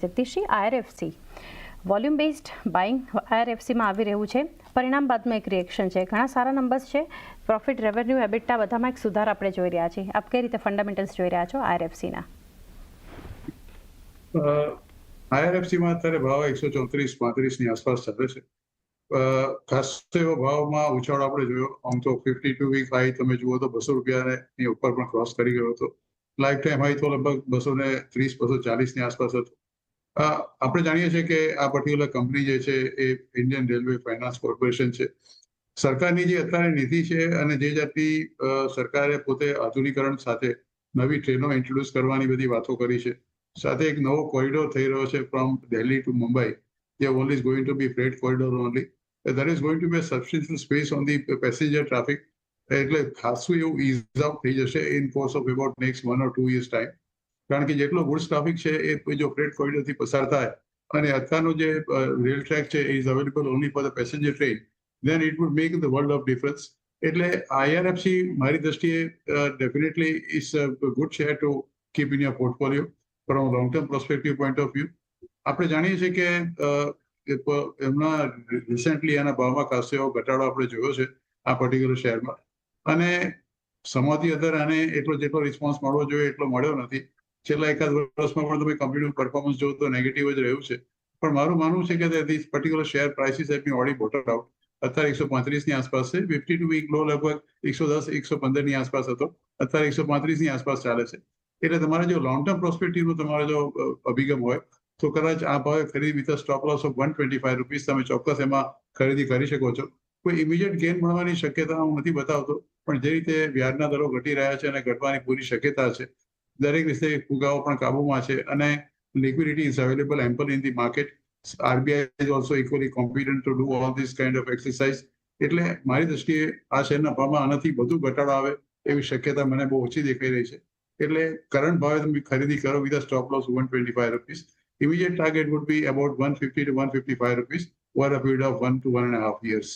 જગદીશજી, IRFC volume based buying આઈઆરએફસીમાં આવી રહ્યું છે, પરિણામ બાદમાં એક રિએક્શન છે, ઘણા સારા નંબર્સ છે, પ્રોફિટ, રેવન્યુ, એબિટા બધામાં એક સુધાર આપણે જોઈ રહ્યા છીએ. આપ કઈ રીતે ફંડામેન્ટલ્સ જોઈ રહ્યા છો આઈઆરએફસીના? આઈઆરએફસીમાં અત્યારે ભાવ 134-35 આસપાસ ચાલે છે. ખાસ એવો ભાવમાં ઉછાળ આપણે જોયો. આમ તો 52 વીક હાઈ તમે જુઓ તો 200 રૂપિયાની ઉપર પણ ક્રોસ કરી ગયો હતો. લાઈફ ટાઈમ હાઈ તો લગભગ 230-240 ની આસપાસ હતો. આપણે જાણીએ છીએ કે આ પર્ટિક્યુલર કંપની જે છે એ ઇન્ડિયન રેલવે ફાઇનાન્સ કોર્પોરેશન છે. સરકારની જે અત્યારે નીતિ છે અને જે જાતની સરકારે પોતે આધુનિકરણ સાથે નવી ટ્રેનો ઇન્ટ્રોડ્યુસ કરવાની બધી વાતો કરી છે, સાથે એક નવો કોરિડોર થઈ રહ્યો છે from Delhi to Mumbai. The only is going to be freight corridor only. There is going to be a substantial space on the passenger traffic. એટલે ખાસું એવું ઇઝ આઉટ થઈ જશે in course of about next 1 or 2 years time. કારણ કે જેટલો goods traffic છે એ જો ફ્રેટ કોરિડોરથી પસાર થાય અને અત્યારનો જે રેલ ટ્રેક છે is available only for the passenger train, then it would make the world of difference. એટલે આઈઆરએફસી મારી દ્રષ્ટિએ definitely is a good share to keep in your portfolio from long term prospective point of view. આપણે જાણીએ છીએ કે એમના recently એના ભાવમાં ખાસો એવો ઘટાડો આપણે જોયો છે આ પર્ટિક્યુલર શેરમાં, અને સમાથી અધર આને જેટલો રિસ્પોન્સ મળવો જોઈએ એટલો મળ્યો નથી. છેલ્લા એકાદ વર્ષમાં પણ તમે કંપનીનું પરફોર્મન્સ જોવો તો નેગેટિવ જ રહ્યું છે. પણ મારું માનવું છે કે this particular share prices have been already bottomed out. અત્યારે 135 ની આસપાસ છે. 52 વીક લો લગભગ 110-115 ની આસપાસ હતો, અત્યારે 135 ની આસપાસ ચાલે છે. એટલે તમારે જો લોંગ ટર્મ પ્રોસ્પેક્ટિવનો તમારો જો અભિગમ હોય તો કદાચ આ ભાવે ખરીદી with stop loss of 125 rupees તમે ચોક્કસ એમાં ખરીદી કરી શકો છો. કોઈ ઇમિડિયેટ ગેઇન મળવાની શક્યતા હું નથી બતાવતો, પણ જે રીતે વ્યાજના દરો ઘટી રહ્યા છે અને ઘટવાની પૂરી શક્યતા છે, દરેક રીતે ફુગાવો પણ કાબુમાં છે અને liquidity is available ample in the market. RBI is also equally competent to do all this kind of exercise. એટલે મારી દ્રષ્ટિએ આ શેરના ભાવમાં આનાથી વધુ ઘટાડો આવે એવી શક્યતા મને બહુ ઓછી દેખાઈ રહી છે. એટલે કરંટ ભાવે તમે ખરીદી કરો with stop loss 125 rupees. Immediate target would be about 150 to 155 rupees over a period of 1 to 1.5 years.